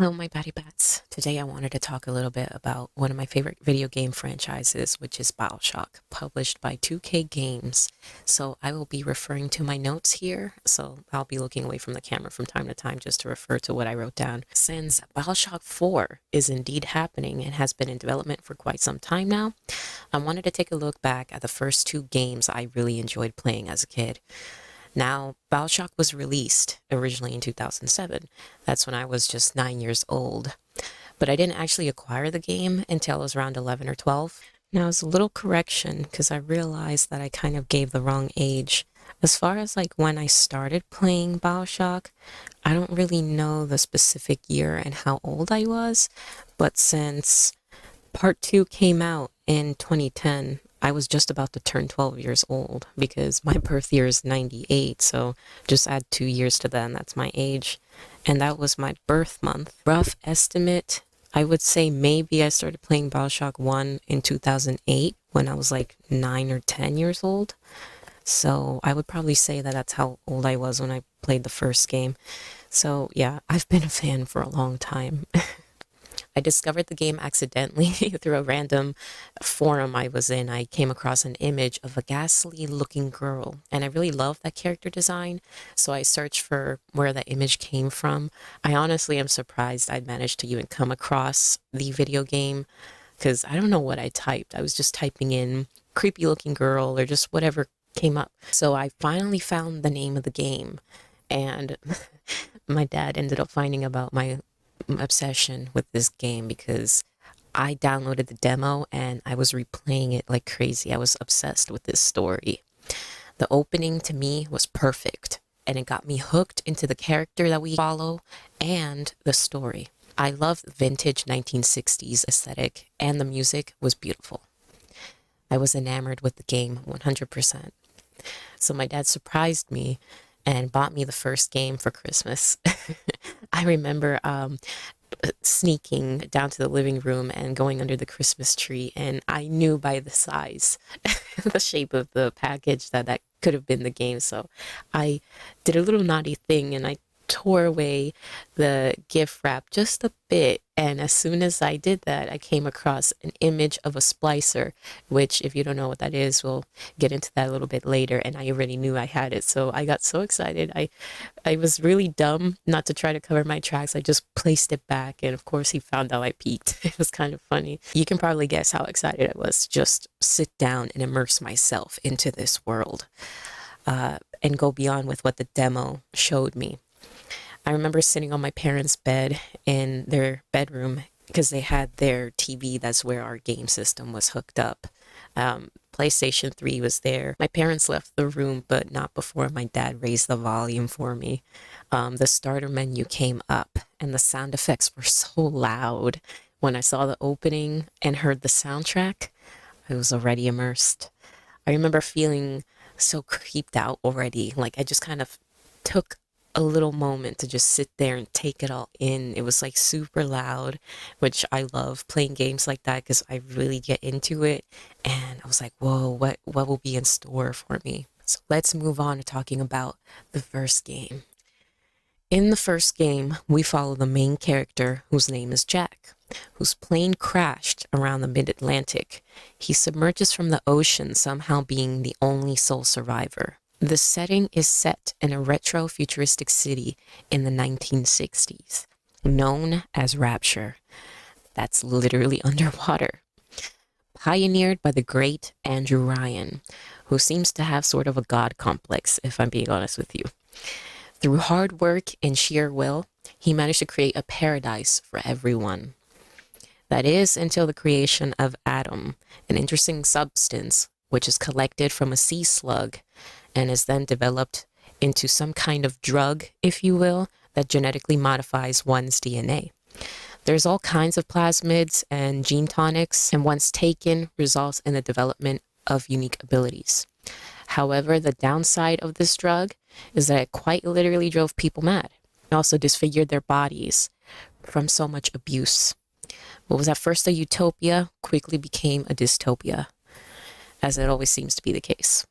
Hello, my Batty Bats. Today I wanted to talk a little bit about one of my favorite video game franchises, which is BioShock, published by 2K Games. So I will be referring to my notes here, so I'll be looking away from the camera from time to time just to refer to what I wrote down. Since BioShock 4 is indeed happening and has been in development for quite some time now, I wanted to take a look back at the first two games I really enjoyed playing as a kid. Now, BioShock was released originally in 2007. That's when I was just 9 years old. But I didn't actually acquire the game until I was around 11 or 12. Now, it's a little correction because I realized that I kind of gave the wrong age. As far as like when I started playing BioShock, I don't really know the specific year and how old I was. But since Part 2 came out in 2010, I was just about to turn 12 years old because my birth year is 98, so just add 2 years to that, and that's my age. And that was my birth month. Rough estimate, I would say maybe I started playing BioShock 1 in 2008 when I was like 9 or 10 years old. So I would probably say that that's how old I was when I played the first game. So yeah, I've been a fan for a long time. I discovered the game accidentally through a random forum I was in. I came across an image of a ghastly looking girl, and I really loved that character design. So I searched for where that image came from. I honestly am surprised I managed to even come across the video game because I don't know what I typed. I was just typing in creepy looking girl or just whatever came up. So I finally found the name of the game, and my dad ended up finding about my obsession with this game because I downloaded the demo and I was replaying it like crazy. I was obsessed with this story. The opening to me was perfect and it got me hooked into the character that we follow and the story. I love the vintage 1960s aesthetic and the music was beautiful. I was enamored with the game 100%. So my dad surprised me and bought me the first game for Christmas. I remember sneaking down to the living room and going under the Christmas tree, and I knew by the size, the shape of the package that could have been the game. So I did a little naughty thing and I tore away the gift wrap just a bit. And as soon as I did that, I came across an image of a splicer, which, if you don't know what that is, we'll get into that a little bit later. And I already knew I had it. So I got so excited. I was really dumb not to try to cover my tracks. I just placed it back. And of course, he found out I peeked. It was kind of funny. You can probably guess how excited I was to just sit down and immerse myself into this world and go beyond with what the demo showed me. I remember sitting on my parents' bed in their bedroom because they had their TV. That's where our game system was hooked up. PlayStation 3 was there. My parents left the room, but not before my dad raised the volume for me. The starter menu came up, and the sound effects were so loud. When I saw the opening and heard the soundtrack, I was already immersed. I remember feeling so creeped out already. Like I just kind of took a little moment to just sit there and take it all in. It was like super loud, which I love playing games like that because I really get into it. And I was like, whoa, what will be in store for me? So let's move on to talking about the first game. In the first game, we follow the main character whose name is Jack, whose plane crashed around the mid-Atlantic. He submerges from the ocean, somehow being the only sole survivor. The setting is set in a retro-futuristic city in the 1960s, known as Rapture. That's literally underwater. Pioneered by the great Andrew Ryan, who seems to have sort of a god complex, if I'm being honest with you. Through hard work and sheer will, he managed to create a paradise for everyone. That is until the creation of Atom, an interesting substance which is collected from a sea slug and is then developed into some kind of drug, if you will, that genetically modifies one's DNA. There's all kinds of plasmids and gene tonics, and once taken, results in the development of unique abilities. However, the downside of this drug is that it quite literally drove people mad. It also disfigured their bodies from so much abuse. What was at first a utopia quickly became a dystopia, as it always seems to be the case.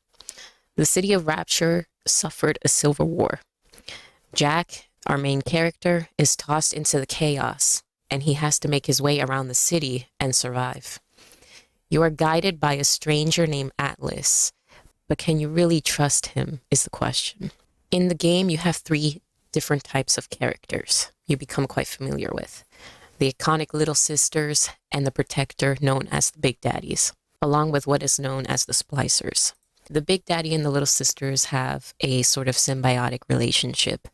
The city of Rapture suffered a civil war. Jack Our main character is tossed into the chaos, and he has to make his way around the city and survive. You are guided by a stranger named Atlas, but can you really trust him is the question. In the game, you have 3 different types of characters you become quite familiar with. The iconic Little Sisters and the Protector known as the Big Daddies, along with what is known as the Splicers. The Big Daddy and the Little Sisters have a sort of symbiotic relationship.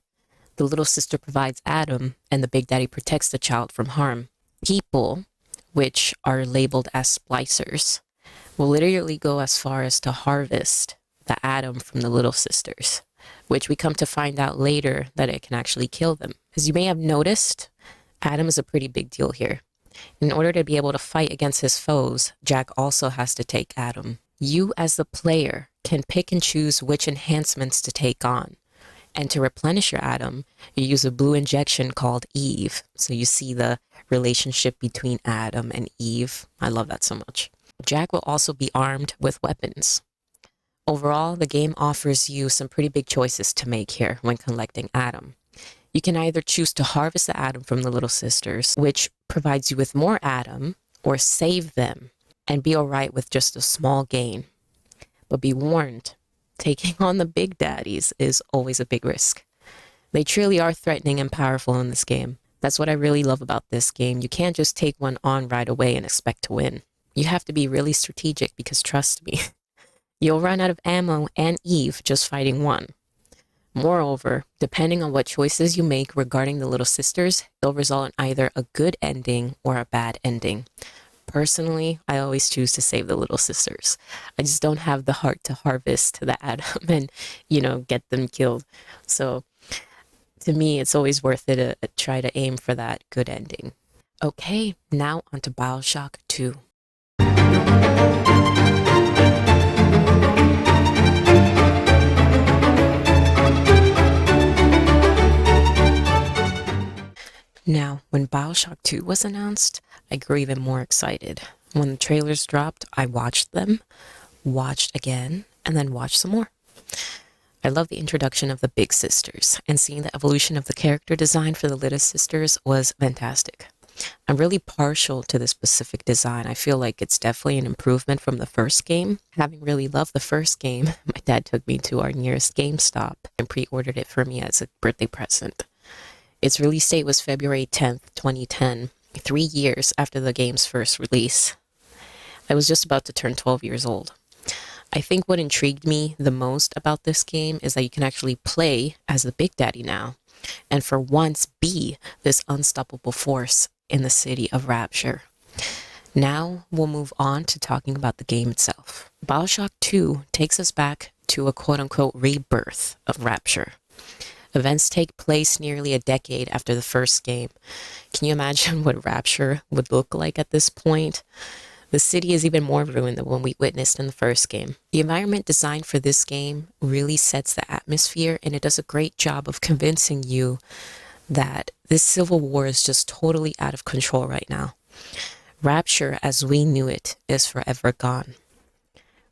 The Little Sister provides Adam, and the Big Daddy protects the child from harm. People, which are labeled as Splicers, will literally go as far as to harvest the Adam from the Little Sisters, which we come to find out later that it can actually kill them. As you may have noticed, Adam is a pretty big deal here. In order to be able to fight against his foes, Jack also has to take Adam. You as the player can pick and choose which enhancements to take on. And to replenish your Adam, you use a blue injection called Eve. So you see the relationship between Adam and Eve. I love that so much. Jack will also be armed with weapons. Overall, the game offers you some pretty big choices to make here when collecting Adam. You can either choose to harvest the Adam from the Little Sisters, which provides you with more Adam, or save them and be alright with just a small gain. But be warned, taking on the Big Daddies is always a big risk. They truly are threatening and powerful in this game. That's what I really love about this game. You can't just take one on right away and expect to win. You have to be really strategic because trust me, you'll run out of ammo and Eve just fighting one. Moreover, depending on what choices you make regarding the Little Sisters, they'll result in either a good ending or a bad ending. Personally, I always choose to save the Little Sisters. I just don't have the heart to harvest the Adam and, get them killed. So, to me, it's always worth it to try to aim for that good ending. Okay, now onto BioShock 2. Now, when BioShock 2 was announced, I grew even more excited. When the trailers dropped, I watched them, watched again, and then watched some more. I love the introduction of the Big Sisters, and seeing the evolution of the character design for the Little Sisters was fantastic. I'm really partial to this specific design. I feel like it's definitely an improvement from the first game. Having really loved the first game, my dad took me to our nearest GameStop and pre-ordered it for me as a birthday present. Its release date was February 10th, 2010, 3 years after the game's first release. I was just about to turn 12 years old. I think what intrigued me the most about this game is that you can actually play as the Big Daddy now, and for once be this unstoppable force in the city of Rapture. Now we'll move on to talking about the game itself. BioShock 2 takes us back to a quote-unquote rebirth of Rapture. Events take place nearly a decade after the first game. Can you imagine what Rapture would look like at this point? The city is even more ruined than what we witnessed in the first game. The environment designed for this game really sets the atmosphere, and it does a great job of convincing you that this civil war is just totally out of control right now. Rapture, as we knew it, is forever gone.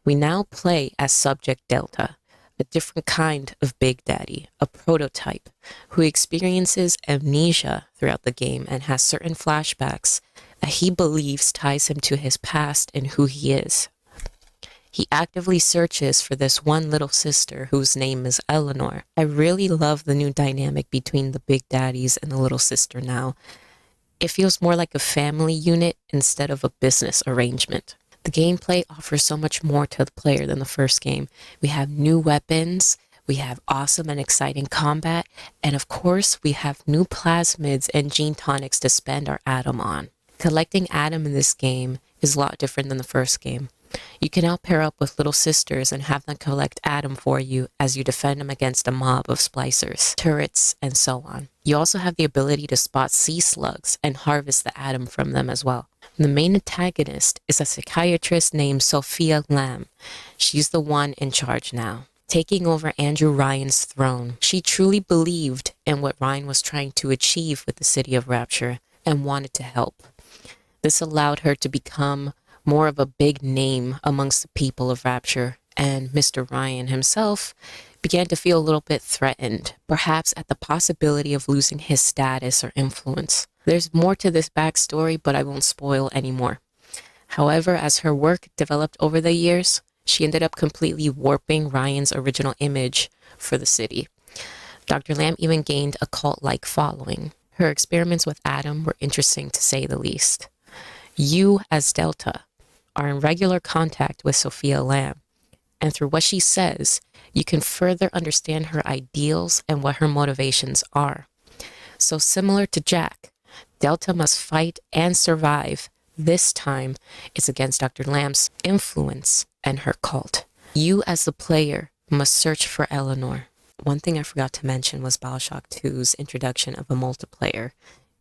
We now play as Subject Delta, a different kind of Big Daddy, a prototype, who experiences amnesia throughout the game and has certain flashbacks that he believes ties him to his past and who he is. He actively searches for this one little sister whose name is Eleanor. I really love the new dynamic between the Big Daddies and the little sister now. It feels more like a family unit instead of a business arrangement. The gameplay offers so much more to the player than the first game. We have new weapons, we have awesome and exciting combat, and of course, we have new plasmids and gene tonics to spend our Adam on. Collecting Adam in this game is a lot different than the first game. You can now pair up with little sisters and have them collect Adam for you as you defend them against a mob of splicers, turrets, and so on. You also have the ability to spot sea slugs and harvest the Adam from them as well. The main antagonist is a psychiatrist named Sophia Lamb. She's the one in charge now, taking over Andrew Ryan's throne. She truly believed in what Ryan was trying to achieve with the city of Rapture and wanted to help. This allowed her to become more of a big name amongst the people of Rapture, and Mr. Ryan himself began to feel a little bit threatened, perhaps at the possibility of losing his status or influence. There's more to this backstory, but I won't spoil anymore. However, as her work developed over the years, she ended up completely warping Ryan's original image for the city. Dr. Lamb even gained a cult-like following. Her experiments with Adam were interesting to say the least. You, as Delta, are in regular contact with Sophia Lamb, and through what she says, you can further understand her ideals and what her motivations are. So similar to Jack, Delta must fight and survive. This time, it's against Dr. Lamb's influence and her cult. You, as the player, must search for Eleanor. One thing I forgot to mention was BioShock 2's introduction of a multiplayer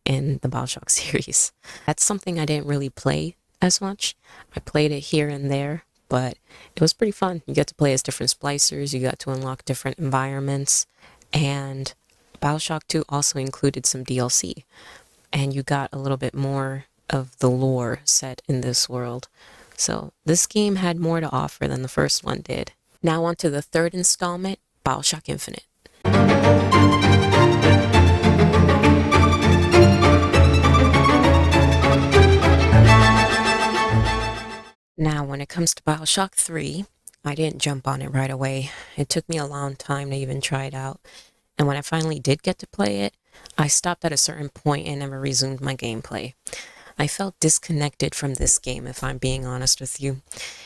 in the BioShock series. That's something I didn't really play as much. I played it here and there, but it was pretty fun. You get to play as different splicers, you got to unlock different environments, and BioShock 2 also included some DLC, and you got a little bit more of the lore set in this world. So this game had more to offer than the first one did. Now on to the third installment, BioShock Infinite. Now, when it comes to BioShock 3, I didn't jump on it right away. It took me a long time to even try it out. And when I finally did get to play it, I stopped at a certain point and never resumed my gameplay. I felt disconnected from this game, if I'm being honest with you.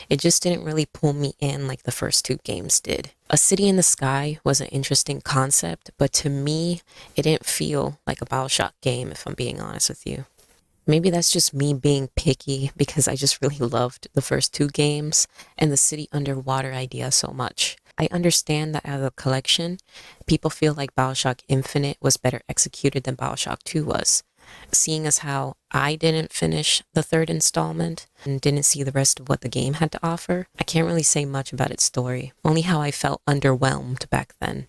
It just didn't really pull me in like the first two games did. A City in the Sky was an interesting concept, but to me, it didn't feel like a BioShock game, if I'm being honest with you. Maybe that's just me being picky because I just really loved the first two games and the city underwater idea so much. I understand that out of the collection, people feel like BioShock Infinite was better executed than BioShock 2 was. Seeing as how I didn't finish the third installment and didn't see the rest of what the game had to offer, I can't really say much about its story, only how I felt underwhelmed back then.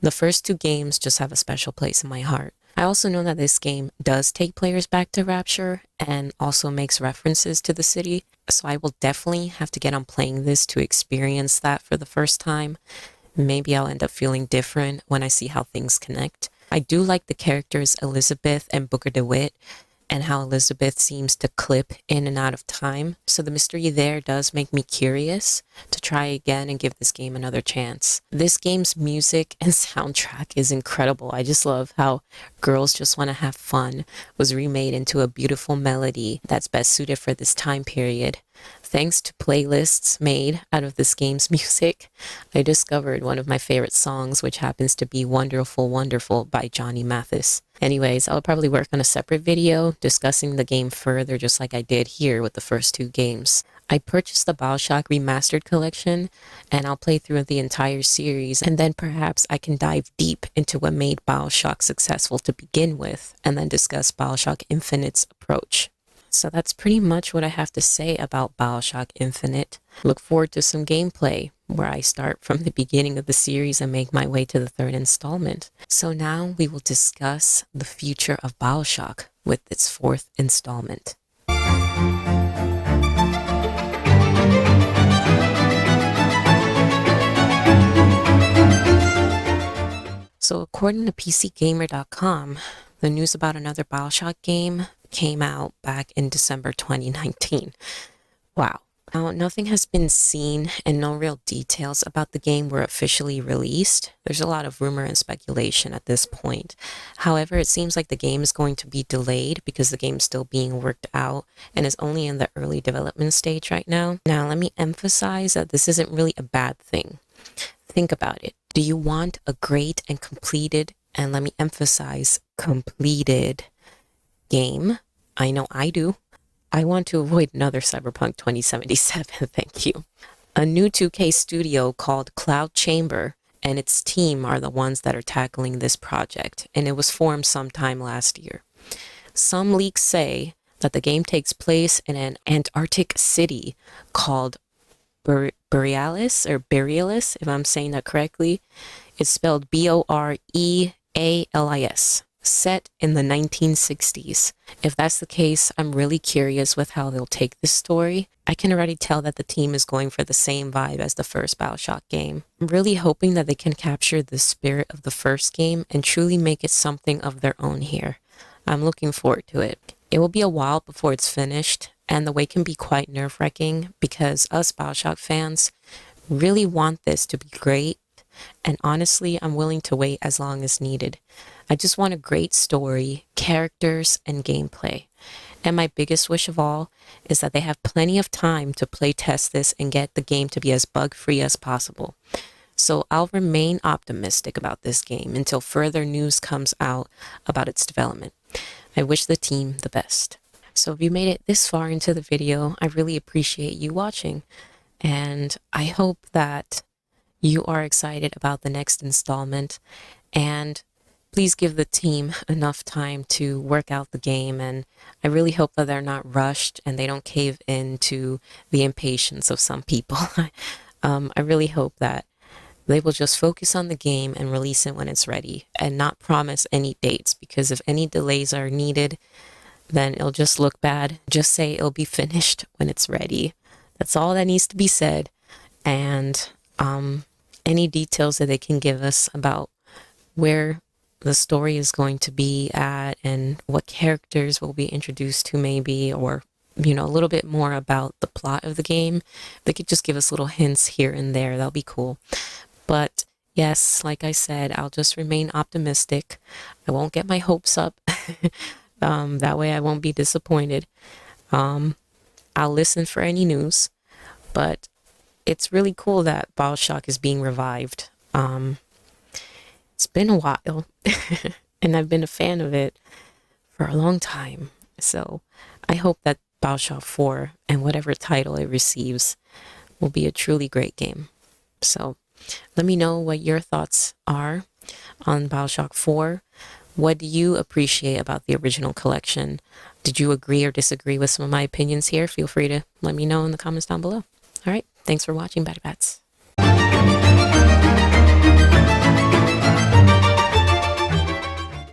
The first two games just have a special place in my heart. I also know that this game does take players back to Rapture and also makes references to the city, so I will definitely have to get on playing this to experience that for the first time. Maybe I'll end up feeling different when I see how things connect. I do like the characters Elizabeth and Booker DeWitt and how Elizabeth seems to clip in and out of time. So the mystery there does make me curious to try again and give this game another chance. This game's music and soundtrack is incredible. I just love how Girls Just Want to Have Fun was remade into a beautiful melody that's best suited for this time period. Thanks to playlists made out of this game's music, I discovered one of my favorite songs, which happens to be Wonderful Wonderful by Johnny Mathis. Anyways, I'll probably work on a separate video discussing the game further, just like I did here with the first two games. I purchased the BioShock Remastered Collection, and I'll play through the entire series, and then perhaps I can dive deep into what made BioShock successful to begin with, and then discuss BioShock Infinite's approach. So that's pretty much what I have to say about BioShock Infinite. Look forward to some gameplay where I start from the beginning of the series and make my way to the third installment. So now we will discuss the future of BioShock with its fourth installment. So according to PCGamer.com, the news about another BioShock game came out back in December 2019. Wow. Now, nothing has been seen and no real details about the game were officially released. There's a lot of rumor and speculation at this point. However, it seems like the game is going to be delayed because the game is still being worked out and is only in the early development stage right now. Now, let me emphasize that this isn't really a bad thing. Think about it. Do you want a great and completed, and let me emphasize, completed game? I know I do. I want to avoid another Cyberpunk 2077, thank you. A new 2K studio called Cloud Chamber and its team are the ones that are tackling this project, and it was formed sometime last year. Some leaks say that the game takes place in an Antarctic city called Borealis, if I'm saying that correctly. It's spelled Borealis. set in the 1960s. If that's the case, I'm really curious with how they'll take this story. I can already tell that the team is going for the same vibe as the first BioShock game. I'm really hoping that they can capture the spirit of the first game and truly make it something of their own here. I'm looking forward to it. It will be a while before it's finished, and the wait can be quite nerve-wracking because us BioShock fans really want this to be great, and honestly, I'm willing to wait as long as needed. I just want a great story, characters, and gameplay. And my biggest wish of all is that they have plenty of time to play test this and get the game to be as bug-free as possible. So I'll remain optimistic about this game until further news comes out about its development. I wish the team the best. So if you made it this far into the video, I really appreciate you watching. And I hope that you are excited about the next installment. And please give the team enough time to work out the game, and I really hope that they're not rushed and they don't cave into the impatience of some people. I really hope that they will just focus on the game and release it when it's ready and not promise any dates, because if any delays are needed, then it'll just look bad. Just say it'll be finished when it's ready. That's all that needs to be said. And any details that they can give us about where the story is going to be at and what characters will be introduced to, maybe, or a little bit more about the plot of the game. They could just give us little hints here and there. That'll be cool. But yes, like I said, I'll just remain optimistic. I won't get my hopes up. That way I won't be disappointed. I'll listen for any news, but it's really cool that BioShock is being revived. It's been a while, and I've been a fan of it for a long time. So I hope that BioShock 4 and whatever title it receives will be a truly great game. So let me know what your thoughts are on BioShock 4. What do you appreciate about the original collection? Did you agree or disagree with some of my opinions here? Feel free to let me know in the comments down below. All right, thanks for watching, Batty Bats.